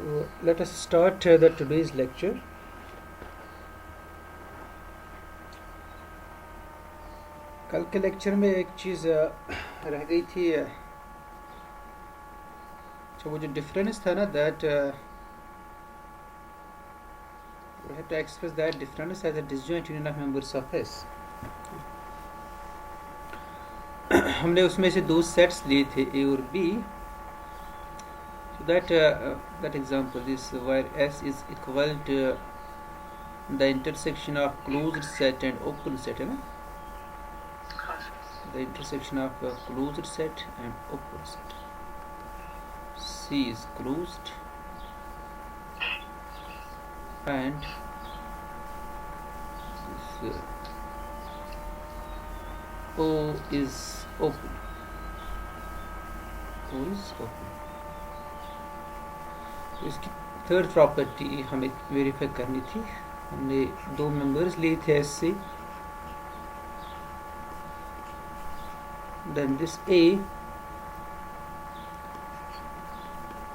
So let us start the today's lecture. कल के lecture में एक चीज़ रह गई थी, तो वो जो डिफरेंस था ना, that we have to express that difference as a disjoint union of members of S. हमने उसमें से दो सेट्स लिए थे, A और B. So that example is where S is equal to the intersection of closed set and open set, है ना? The intersection of a closed set and open set. C is closed and this, O is open. O is open. तो इसकी third property हमें verify करनी थी. हमने दो members लिए थे एस से. Then this A,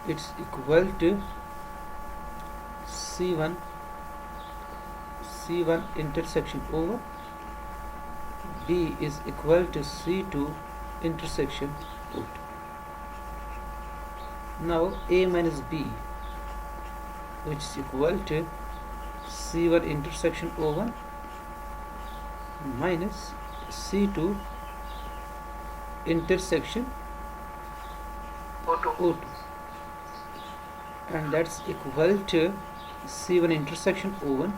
it's equal to C1 intersection over B is equal to C2 intersection O2. Now A minus B, which is equal to C1 intersection O1 minus C2 intersection O2, and that's equal to C1 intersection O1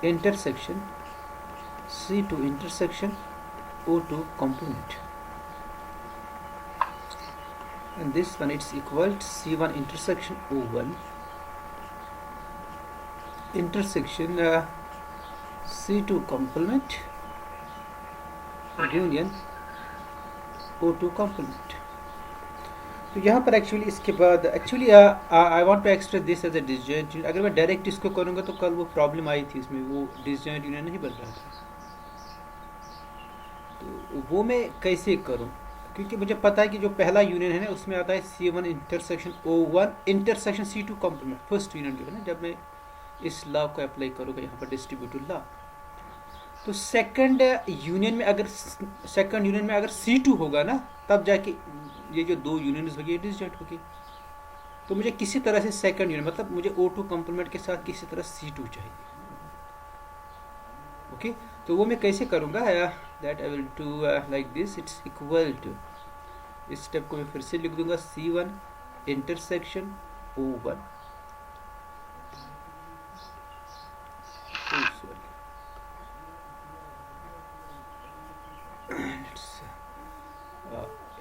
intersection C2 intersection O2 complement, and this one it's equal to C1 intersection O1 intersection C2 complement union O2 complement. तो यहाँ पर actually इसके बाद actually I want to express this as a disjoint union. अगर मैं direct इसको करूँगा तो कल वो प्रॉब्लम आई थी, इसमें वो डिसजॉइंट यूनियन नहीं बन रहा था. तो वो मैं कैसे करूँ, क्योंकि मुझे पता है कि जो पहला यूनियन है ना उसमें आता है C1 intersection O1 intersection C2 complement, first union जो है ना, जब मैं इस लॉ को अप्लाई करूँगा यहाँ पर डिस्ट्रीब्यूटिव लॉ. तो सेकंड यूनियन में अगर C2 होगा ना, तब जाके ये जो दो यूनियंस होगी डिसजॉइंट होगी. तो मुझे किसी तरह से सेकंड यूनियन, मतलब मुझे O2 कॉम्प्लीमेंट के साथ किसी तरह C2 चाहिए. ओके, तो वो मैं कैसे करूँगा, that I will do like this. It's equal to, इस स्टेप को मैं फिर से लिख दूंगा, C1 intersection O1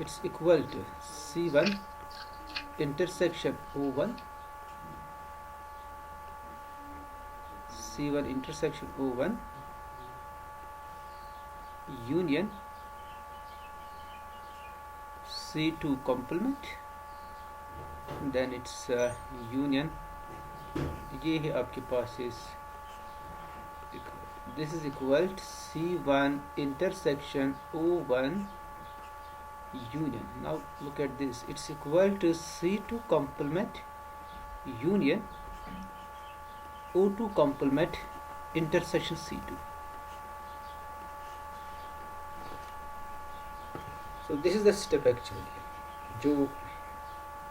it's equal to C1 intersection O1 union C2 complement, then it's union, ये है आपके पास is this is equal to C1 intersection O1 union. Now look at this, it's equal to C2 complement union O2 complement intersection C2. So this is the step actually, जो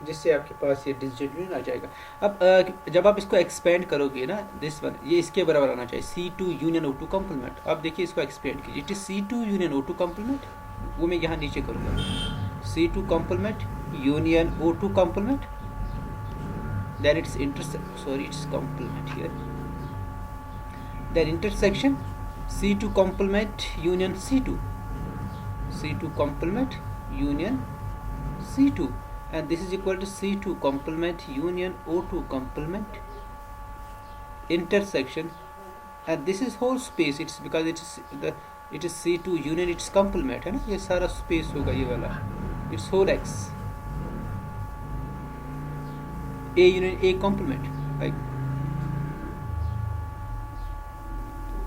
जिससे आपके पास ये disjoint union आ जाएगा. अब जब आप इसको expand करोगे ना, दिस वन ये इसके बराबर आना चाहिए, C2 यूनियन O2 कॉम्प्लीमेंट. आप देखिए इसको एक्सपेंड कीजिए, it is C2 union O2 complement. वो मैं यहाँ नीचे करूँगा, C2 complement union O2 complement, then it's complement here, then intersection C2 complement union C2 complement union C2, and this is equal to C2 complement union O2 complement intersection, and this is whole space. It's because it is C2 union its complement, है ना, ये सारा space होगा ये वाला, it's whole X. A union A complement, right?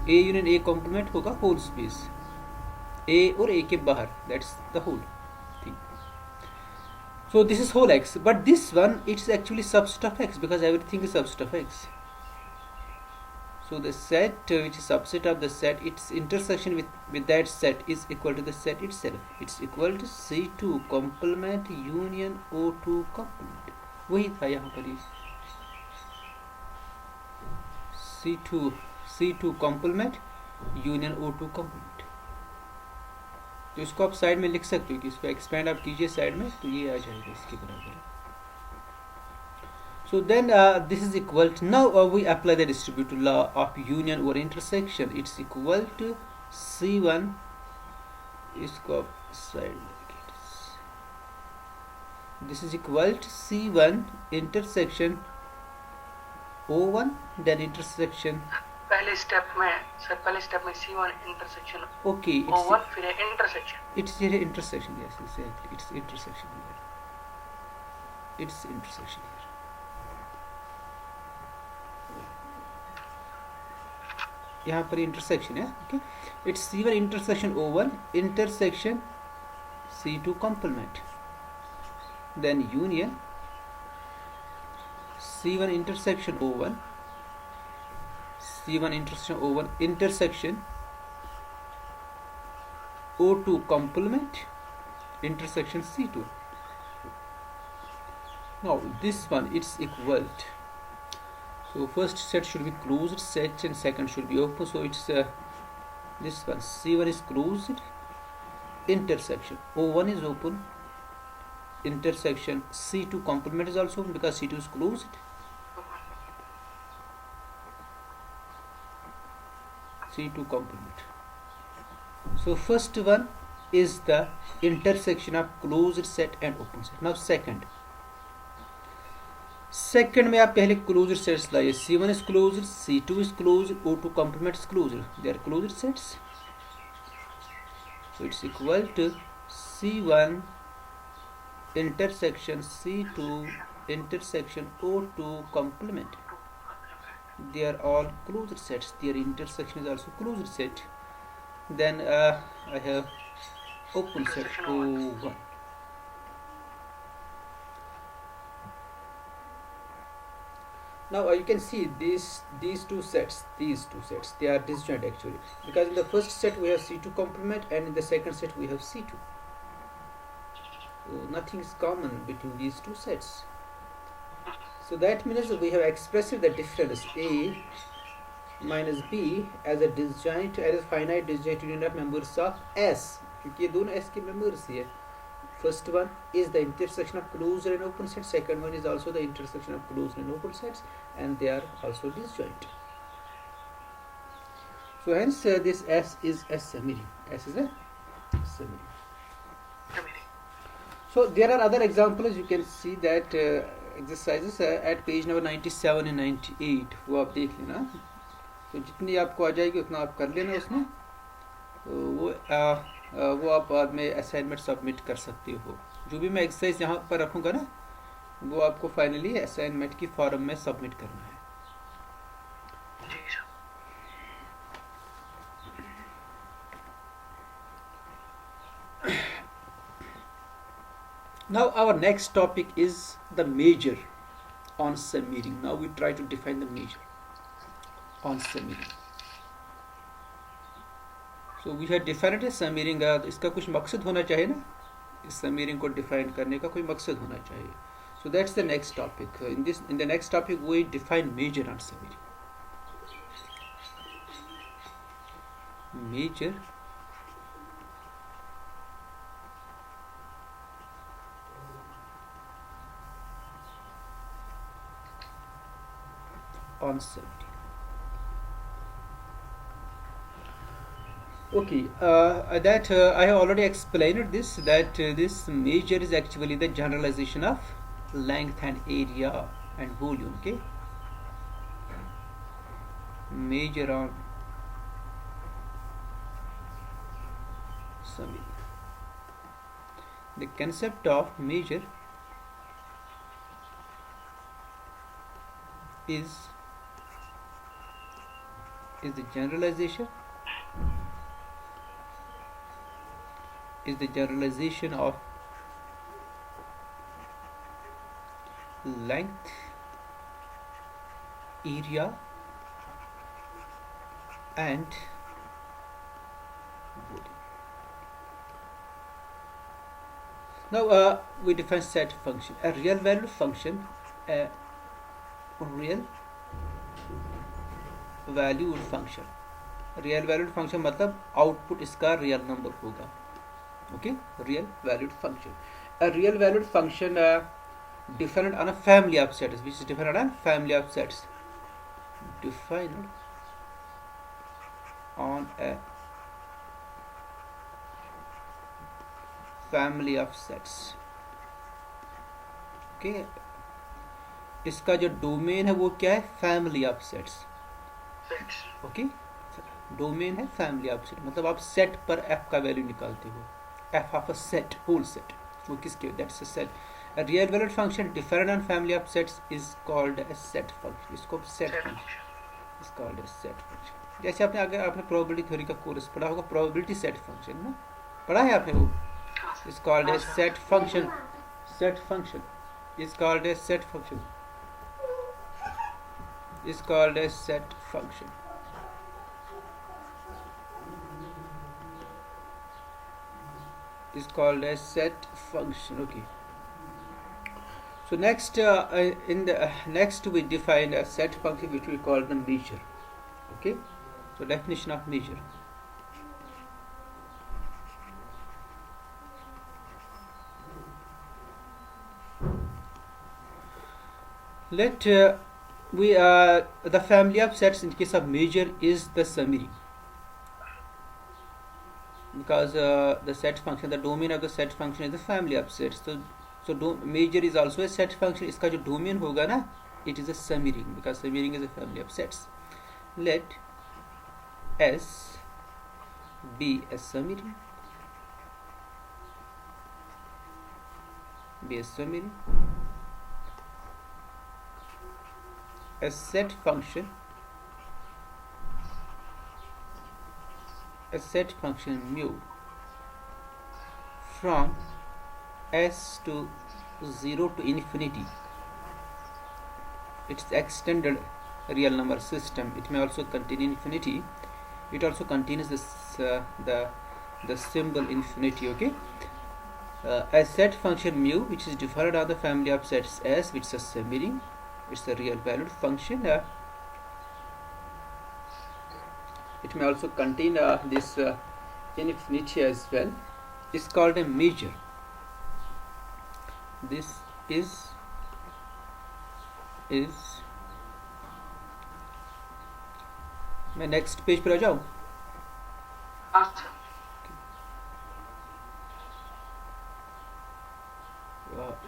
A union A complement होगा whole space, A और A के बाहर, that's the whole thing. So this is whole x, but this one it's actually subset of x because everything is subset of x. So the set which is subset of the set, its intersection with that set is equal to the set itself. It's equal to C2 complement union O2 complement. वही था यहाँ पर ही C2 complement union O2 complement. तो इसको आप side में लिख सकते हो कि इसको एक्सपेंड आप कीजिए साइड में तो ये आ जाएगा इसके बराबर. So then this is equal to, now we apply the distributive law of union or intersection. It's equal to C1, इसको आप साइड में लिखिए. This is equal to C1 intersection O1 then intersection. पहले स्टेप में C1 intersection Okay, O1 फिर intersection. It's here intersection, yes, exactly. It's intersection here. It's intersection here. यहाँ पर intersection है. Okay, it's C1 intersection O1 intersection C2 complement, then union C1 intersection O1 intersection O2 complement intersection C2. Now this one it's equal to, so first set should be closed set and second should be open, so it's this one C1 is closed, intersection O1 is open, intersection C2 complement is also open because C2 is closed. C2 complement. So first one is the intersection of closed set and open set. Now second में आप पहले closed sets लाइए. C1 is closed, C2 is closed, O2 complement is closed. They are closed sets. So it's equal to C1 intersection C2 intersection O2 complement. They are all closed sets. Their intersection is also closed set. Then I have open set O1. Now you can see these two sets, they are disjoint actually, because in the first set we have C2 complement and in the second set we have C2. So nothing is common between these two sets. So that means we have expressed the difference A minus B as a disjoint, as a finite disjoint union of members of S, क्योंकि ये दोनों S के members ही है. First one is the intersection of closed and open sets. Second one is also the intersection of closed and open sets, and they are also disjoint. So hence this S is a semiring. S is a semiring. So there are other examples. You can see that exercises at page number 97 and 98. वो आप देख लेना. तो जितनी आपको आ जाएगी उतना आप कर लेना उसमें. तो वो आप बाद में असाइनमेंट सबमिट कर सकते हो. जो भी मैं एक्सरसाइज यहाँ पर रखूँगा ना वो आपको फाइनली असाइनमेंट की फॉर्म में सबमिट करना है. Now our next topic is the measure on semiring. Now we try to define the measure on semiring. So we have defined a semiring. इसका कुछ मकसद होना चाहिए ना, इस semiring को define करने का कोई मकसद होना चाहिए. So that's the next topic. In the next topic we define measure on semiring. Measure on semiring. Okay, that I have already explained this, that this measure is actually the generalization of length and area and volume. Okay, measure on semiring. The concept of measure is the generalization of length, area, and body. Now we define set function, a real valued function, a real valued function. Real valued function मतलब output इसका real number होगा. Okay, real valued function. A real valued function defined on a family of sets, which is defined on family of sets. Defined on a family of sets. Okay, इसका जो domain है वो क्या है? Family of sets. Okay, domain है family of set, मतलब आप set पर एफ का वैल्यू निकालते हो. F of a set, whole set, वो किसके? That's a set. A real valued function different on family of sets is called a set function. इसको set function is called a set function. जैसे आपने, अगर आपने probability theory का course पढ़ा होगा, प्रोबेबिलिटी सेट फंक्शन ना पढ़ा है आपने, वो is called a set function. Set function is called a set function. Is called a set function. Is called a set function. Okay. So next, in the next we define a set function which we call the measure. Okay. So definition of measure. Let we the family of sets in case of measure is the summary, because the set function, the domain of the set function is the family of sets. So measure is also a set function. इसका जो domain होगा ना, it is a summary, because summary is a family of sets. Let S be a summary. Be a summary. A set function. A set function mu from S to 0 to infinity. It's extended real number system. It may also contain infinity. It also contains this the symbol infinity. Okay. A set function mu, which is defined on the family of sets S, which is a summary. It's a real valued function. It may also contain this infinity as well. It's called a measure. This is मैं next page पर आ जाऊं.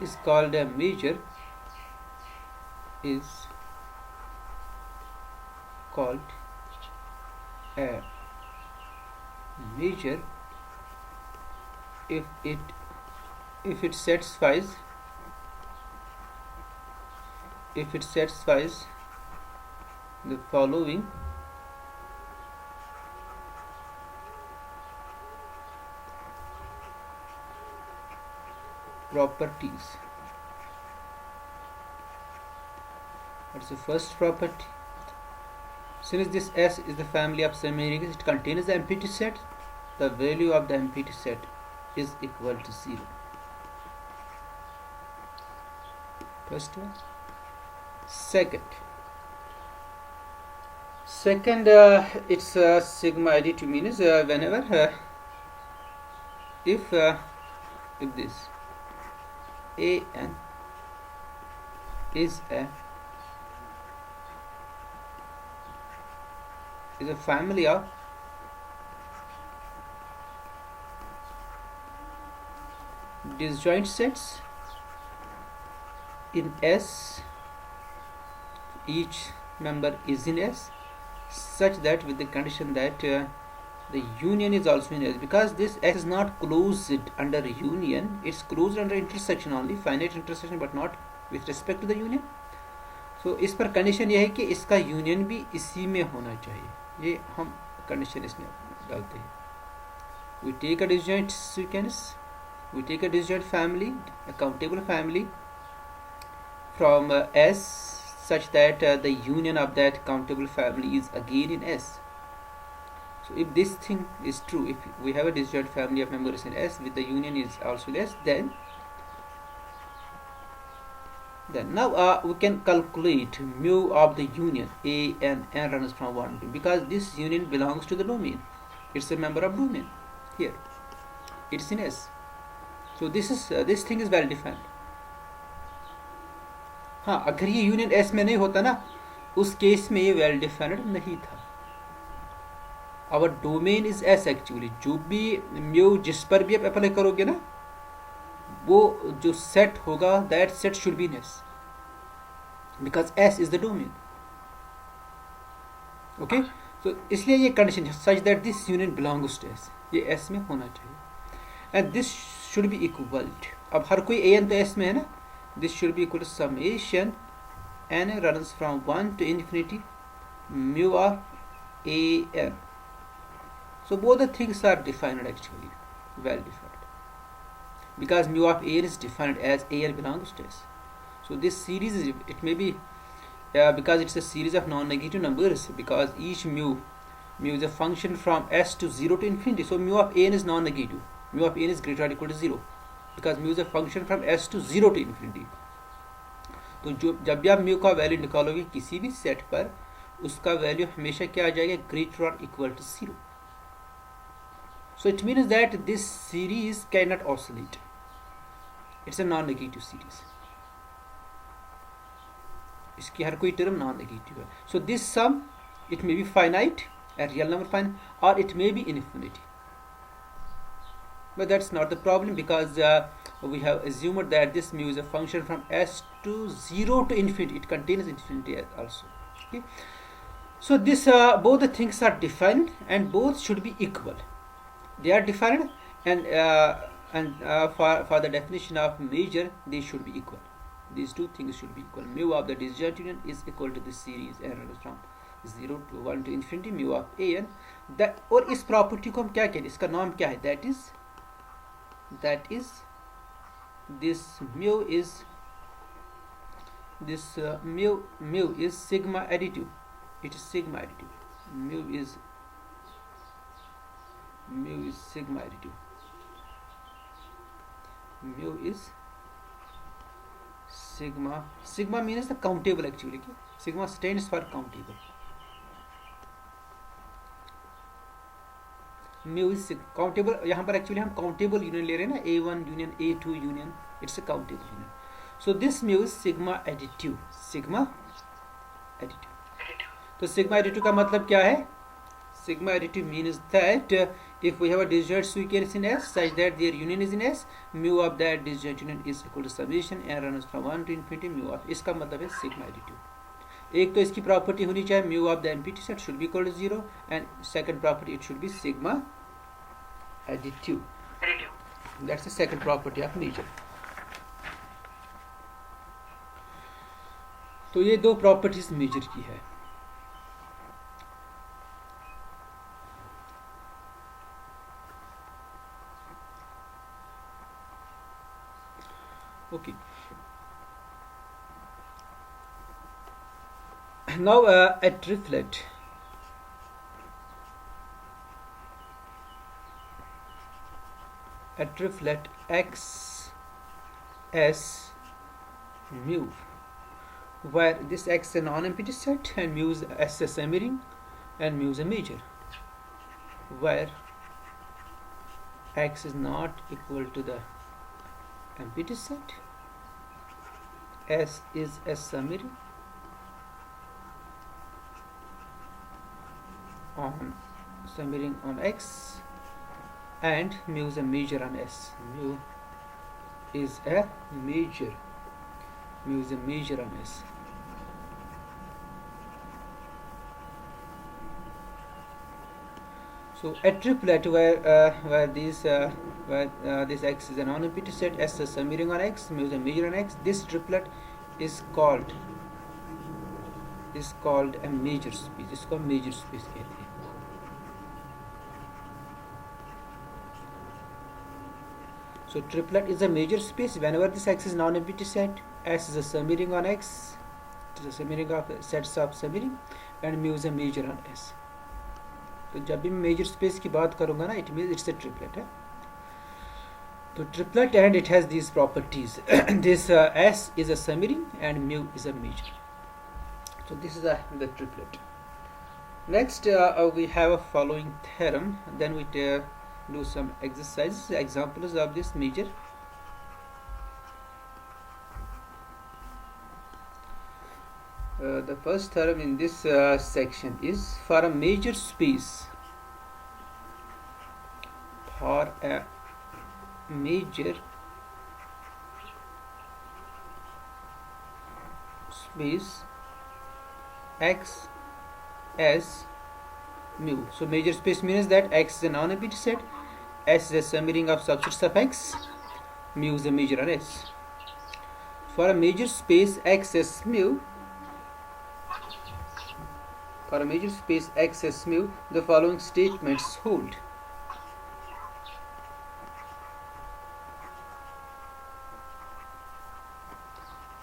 Is called a measure. Is called a measure if it satisfies the following properties. That's the first property. Since this S is the family of semi-rings, it contains the empty set. The value of the empty set is equal to 0. First one. Second, it's sigma additive means whenever if this an is a family of disjoint sets in S, each member is in S, such that with the condition that the union is also in S, because this S is not closed under union, it's closed under intersection only, finite intersection, but not with respect to the union. So इस पर condition यह है कि इसका union भी इसी में होना चाहिए. ये हम कंडीशन इसमें डालते हैं. We take a disjoint sequence, we take a disjoint family, a countable family, from S such that the union of that countable family is again in S. So if this thing is true, if we have a disjoint family of members in S with the union is also in S, then now we can calculate mu of the union A and n runs from 1 to, because this union belongs to the domain, it's a member of domain. Here it's in S, so this thing is well defined. हाँ, अगर ये union S में नहीं होता ना, उस case में ये वेल डिफाइंड नहीं था. Our domain is S actually. जो भी म्यू जिस पर भी आप अप्लाई करोगे ना, वो जो सेट होगा that set should be in S, because S is the domain. Okay, तो इसलिए ये कंडीशन है such that this union belongs to S, ये S में होना चाहिए. And this should be equalled. अब हर कोई an तो S में है ना, this should be equal to summation n runs from 1 to infinity mu of a n. So both the things are defined actually, well defined, because mu of a n is defined as a n belongs to S. So this series is, it may be because it's a series of non-negative numbers, because each mu is a function from S to 0 to infinity. So mu of a n is non-negative, mu of a n is greater or equal to 0, because mu is a function from S to 0 to infinity. तो जो जब भी आप mu का value निकालोगे किसी भी set पर, उसका वैल्यू हमेशा क्या आ जाएगा, ग्रेटर और equal to 0. So it means that this series can not oscillate, it's a non negative series. इसकी हर कोई टर्म नॉन नेगेटिव है. So this sum it may be finite, a real number finite, or it may be infinity. But that's not the problem, because we have assumed that this mu is a function from S to 0 to infinity. It contains infinity also. Okay? So this both the things are defined and both should be equal. They are defined, and for the definition of measure, they should be equal. These two things should be equal. Mu of the disjoint union is equal to this series n runs from 0 to 1 to infinity mu of a n. That, और इस property को हम क्या कहते हैं, इसका नाम क्या है, that is this mu is sigma additive. It is sigma additive. Mu is sigma additive. Mu is sigma means the countable actually. Sigma stands for countable. Mu is countable. यहाँ पर एक्चुअली हम काउंटेबल यूनियन ले रहे हैं ना, A1 union A2 union, it's a countable union. So this mu is sigma additive. तो sigma additive का मतलब क्या है? Sigma additive means that if we have a disjoint sequence in S such that their union is in S, mu of that disjoint union is equal to summation n runs from 1 to infinity mu of. इसका मतलब है sigma additive. एक तो इसकी property होनी चाहिए mu of the empty set should be equal to 0, and second property it should be sigma additive. That's the second property of measure. तो ये दो प्रॉपर्टीज मेजर की है. Okay, now at reflect x s mu, where this x is a non-empty set and mu is S a semi-ring and mu is a major, where x is not equal to the empty set, S is a semi-ring on semi-ring on X, and mu is a major on S. Mu is a major on S. So a triplet where this X is a non-empty set, S is a semi-ring on X, mu is a major on X. This triplet is called a major space. इसको major space कहते हैं. So triplet is a major space whenever this X is non-empty set, S is a summing on X, it is a summing of sets of summing, and mu is a major on S. तो जब भी मैं major space की बात करूंगा ना, it means it's a triplet है. तो triplet and it has these properties. This S is a summing and mu is a major. So this is the triplet. Next we have a following theorem. Then we do some exercises, examples of this major. The first theorem in this section is for a major space. For a major space X as mu. So major space means that X is a non-empty set, S is a summing of subsets of X, mu is a major on S. For a major space X as mu, for a major space X as mu, the following statements hold.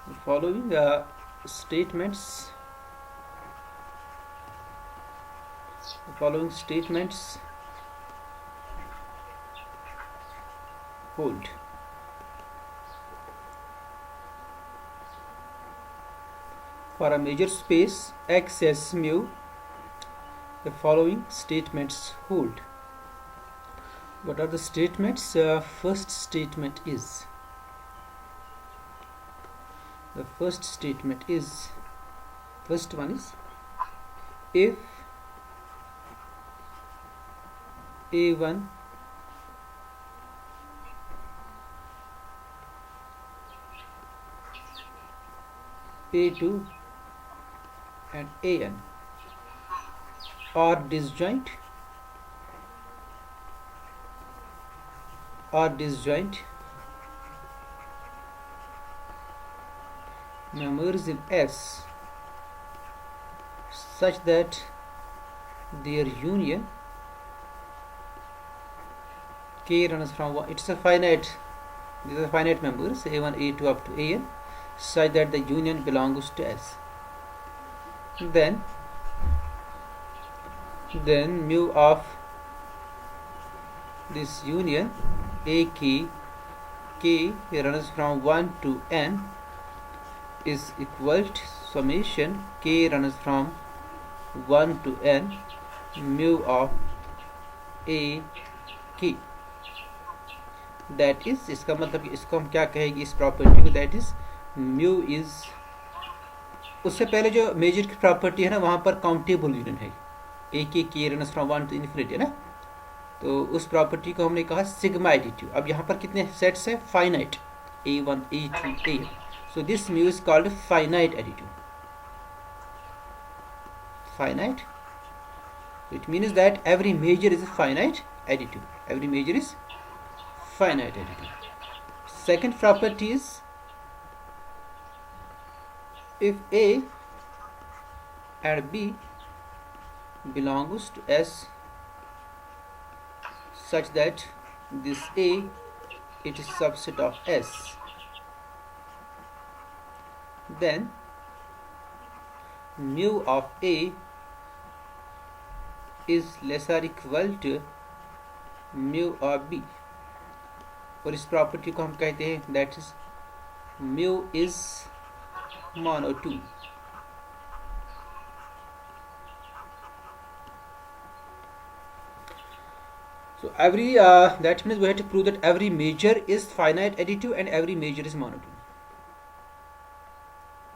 The following statements hold. For a major space X as mu, the following statements hold. What are the statements? First statement is, the first statement is, first one is, if A1 A2 and AN are disjoint members in S such that their union K runs from one, it's a finite, these are finite members A1 A2 up to AN, such that the union belongs to S. Then mu of this union AK, K runs from 1 to N, is equal to summation K runs from 1 to N mu of A K. That is, इसका मतलब इसको हम क्या कहेंगे इस property को, that is mu is, उससे पहले जो मेजर की प्रॉपर्टी है ना, वहाँ पर काउंटेबल यूनियन है, ए के रनस फ्रॉम 1 टू इन्फिनिटी है ना, तो उस प्रॉपर्टी को हमने कहा सिग्मा एडिटिव. अब यहाँ पर कितने सेट्स है? Finite, A1 A2 AN. So this mu is called finite additive. Finite. It means that every major is a finite additive. Every major is finite additive. Second property is, if A and B belongs to S such that this A, it is subset of S, then mu of A is less or equal to mu of B. और इस property को हम कहते हैं that is mu is monotone. So every that means we have to prove that every major is finite additive and every major is monotone.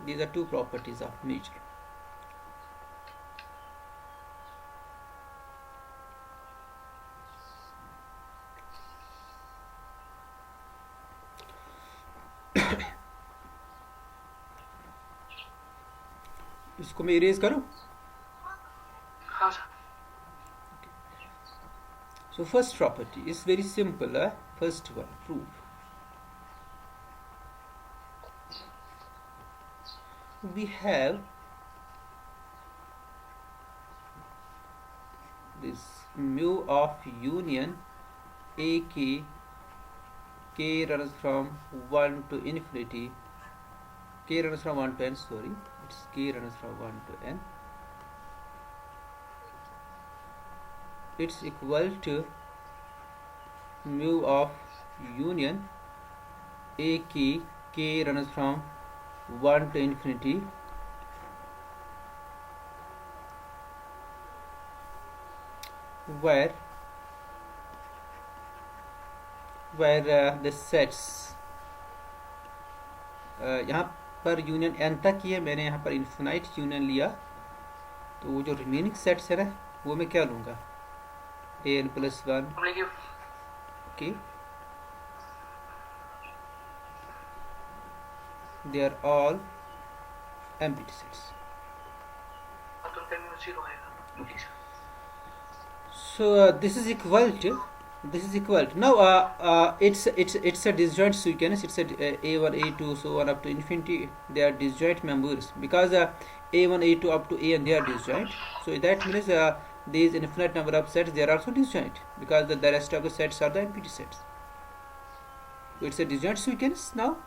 These are two properties of major. इसको मैं erase करूं? हाँ sir. So first property is very simple. First one, prove. We have this mu of union AK k runs from 1 to infinity, k runs from 1 to n, sorry, it's k runs from 1 to n, it's equal to mu of union a k runs from 1 to infinity where the sets यहाँ पर union n तक ही है, मैंने यहाँ पर infinite union लिया, तो वो जो रिमेनिंग सेट्स है ना वो मैं क्या लूँगा, an plus 1, okay, they are all empty sets. Okay. So this is equal to now it's a disjoint sequence. It's a a1 a2 so on up to infinity, they are disjoint members because a1 a2 up to an they are disjoint, so that means these infinite number of sets they are also disjoint because the rest of the sets are the empty sets. So it's a disjoint sequence now,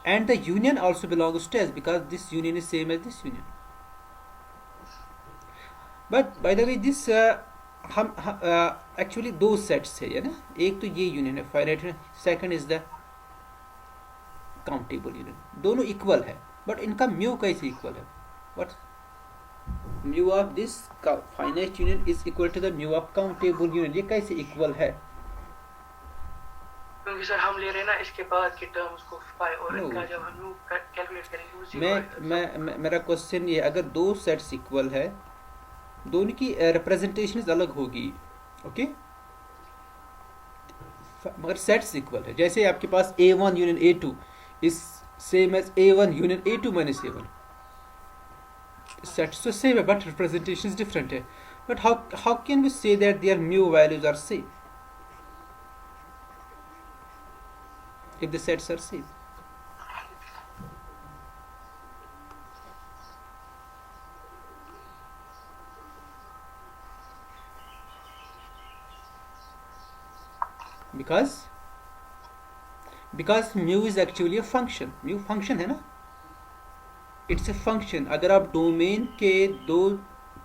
and the union also belongs to S because this union is same as this union. But by the way this हम actually दो sets है ना, एक तो ये union है finite है, second is the countable union, दोनों इक्वल है, बट इनका म्यू कैसे इक्वल है, what mu of this finite union is equal to the mu of countable union, ये कैसे इक्वल है? क्योंकि सर हम ले रहे हैं ना इसके बाद के टर्म्स को फाई और इनका जब हम कैलकुलेट करेंगे वो जीरो। मेरा क्वेश्चन ये, अगर दो सेट्स इक्वल है दोनों की रिप्रेजेंटेशन अलग होगी, ओके, मगर सेट्स इक्वल है, जैसे आपके पास a1 union a2 is same as a1 union a2 minus a1, sets तो सेम है बट रिप्रेजेंटेशन डिफरेंट है, but how can we say that their mu values are same if the sets are same? because mu is actually a function, mu function है ना, it's a function. अगर आप domain के दो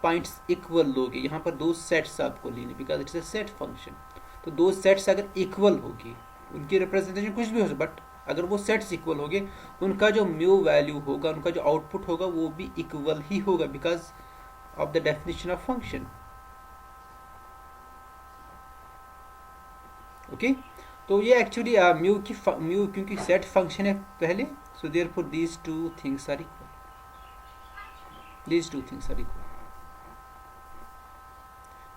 points equal लोगे, यहाँ पर दो सेट्स आपको लेने, because it's a set function, तो दो सेट्स अगर इक्वल होगी उनकी रिप्रेजेंटेशन कुछ भी हो सकता, बट अगर वो सेट्स इक्वल होंगे उनका जो म्यू वैल्यू होगा, उनका जो आउटपुट होगा वो भी इक्वल ही होगा because of the definition of function, okay. तो ये एक्चुअली म्यू क्योंकि सेट फंक्शन है पहले, so therefore these two things are equal, these two things are equal.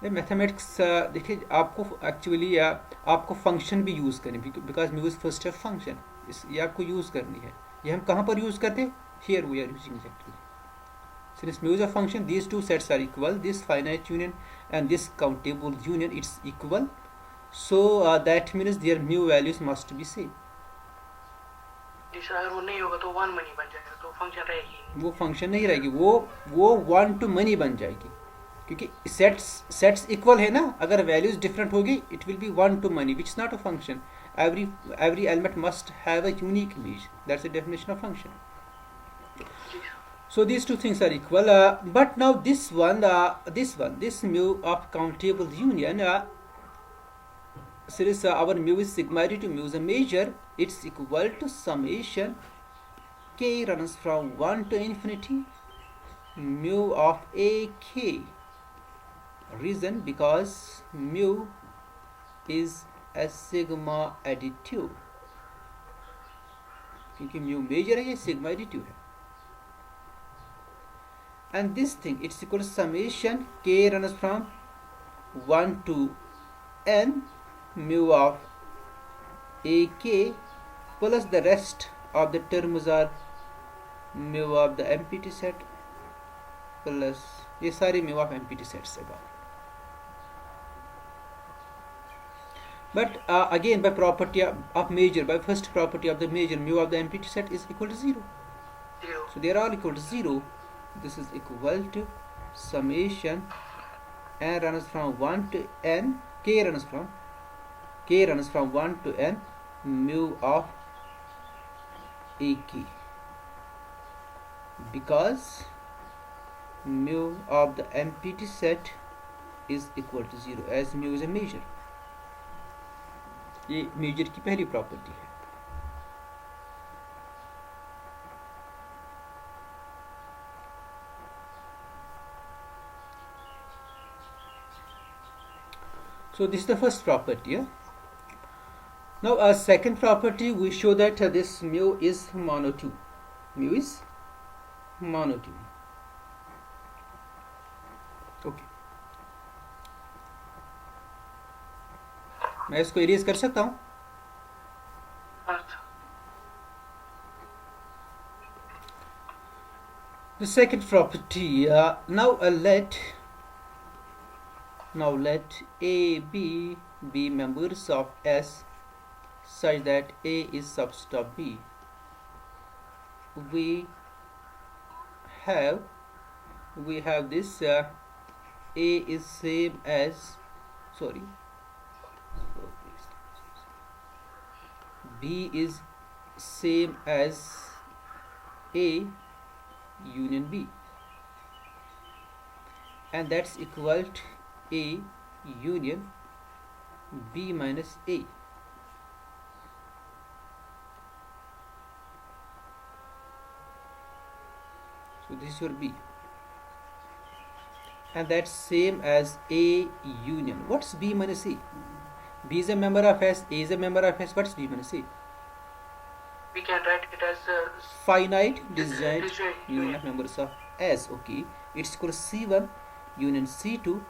Mathematics देखिए आपको एक्चुअली आपको फंक्शन भी यूज़ करनी, because mu is first of function, ये आपको यूज़ करनी है। ये हम कहाँ पर यूज़ करते हैं? Here we are using actually, since mu is a function, these two sets are equal, this finite union and this countable union it's equal, so that means their mu values must be same. अगर वो नहीं होगा तो one money बन जाएगा, तो function रहेगी, वो फंक्शन नहीं रहेगी, वो वन टू मनी बन जाएगी, क्योंकि सेट्स इक्वल है ना, अगर वैल्यूज डिफरेंट होगी it will be one two money, which is not a function, every element must have a unique image, that's the definition of function. So these two things are equal, but now this mu of countable union, since our mu is sigma to mu is a measure, it's equal to summation k runs from 1 to infinity mu of a k, reason because mu is a sigma additive, क्योंकि mu major है, ये sigma additive है, and this thing it's equal summation k runs from 1 to n mu of ak plus the rest of the terms are mu of the empty set plus ये सारे mu of empty sets है बात। But again, by property of measure, by first property of the measure, mu of the empty set is equal to 0. So they are all equal to 0. This is equal to summation n runs from 1 to n, k runs from 1 to n mu of AK, because mu of the empty set is equal to 0 as mu is a measure. ये major की पहली property है. So this is the first property. Yeah? Now a second property, we show that this mu is monotone. Mu is monotone. Okay. मैं इसको erase कर सकता हूँ. The second property. Now let A, B be members of S such that A is subset of B. We have this A is same as B is same as A union B, and that's equal to A union B minus A. So this is your B, and that's same as A union. What's B minus A? B is a member of S, A is a member of S. What's B minus A? We can write it as finite disjoint union of members of S. Okay, it's equal to C1 union C2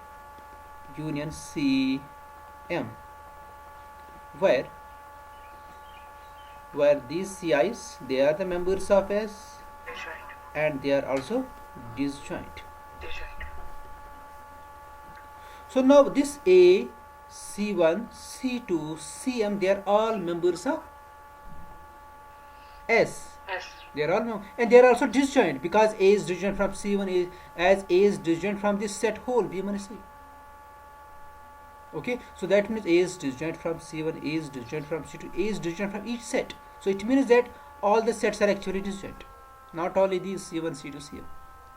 union Cm, where these Ci's, they are the members of S disjoint. And they are also disjoint. Disjoint. So now this A, C1, C2, Cm, they are all members of S. Yes. They are all and they are also disjoint because A is disjoint from C1 as A is disjoint from this set whole B minus A. Okay, so that means A is disjoint from C1, A is disjoint from C2, A is disjoint from each set. So it means that all the sets are actually disjoint, not only these C1, C2, Cm.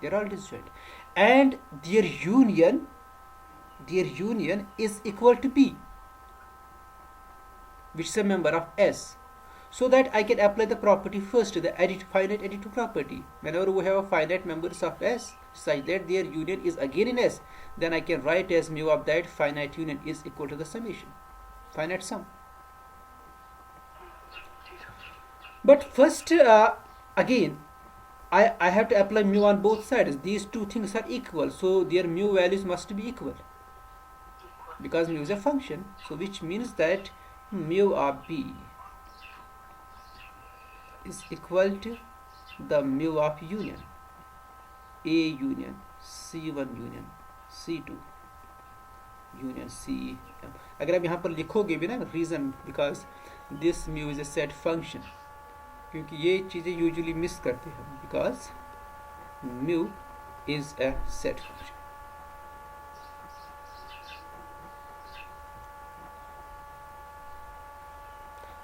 They are all disjoint, and their union is equal to B, which is a member of S. So that I can apply the property first, the finite additive property. Whenever we have a finite members of S such that their union is again in S, then I can write as mu of that finite union is equal to the summation, finite sum. But first, again, I have to apply mu on both sides. These two things are equal, so their mu values must be equal because mu is a function. So which means that mu of B is equal to the mu of union A union C1 union C2 union Cm. अगर आप यहाँ पर लिखोगे भी ना reason, because this mu is a set function, क्योंकि ये चीज़ें यूजुअली मिस करते हैं, because mu is a set function.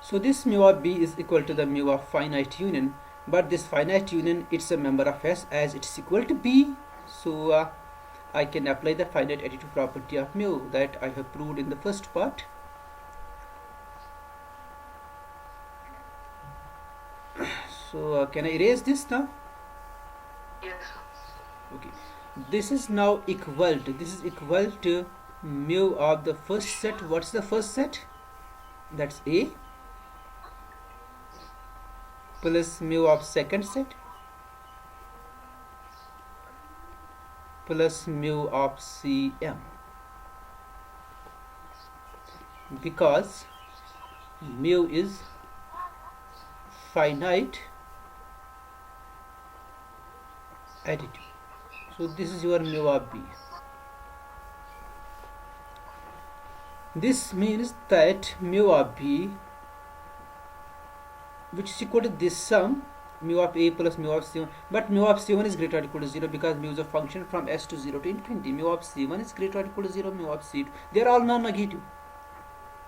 So this mu of B is equal to the mu of finite union, but this finite union, it's a member of S as it's equal to B. So I can apply the finite additive property of mu that I have proved in the first part. So can I erase this now? Yes. Okay. This is now equal to mu of the first set. What's the first set? That's A, plus mu of second set plus mu of Cm, because mu is finite additive. So this is your mu of B. This means that mu of B, which is equal to this sum, mu of A plus mu of C1, but mu of C1 is greater or equal to 0 because mu is a function from S to 0 to infinity. Mu of C1 is greater or equal to 0, mu of C2, they are all non-negative.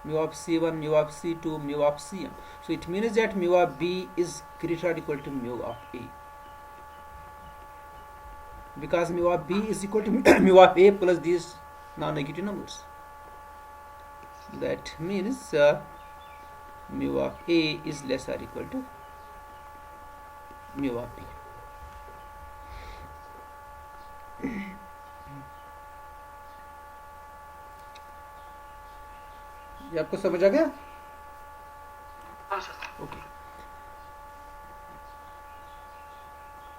mu of C1, mu of C2, mu of Cm. So it means that mu of B is greater or equal to mu of A, because mu of B is equal to mu of A plus these non-negative numbers. That means mu of A is less or equal to mu of B. ये आपको समझ आ गया? हाँ sir. Okay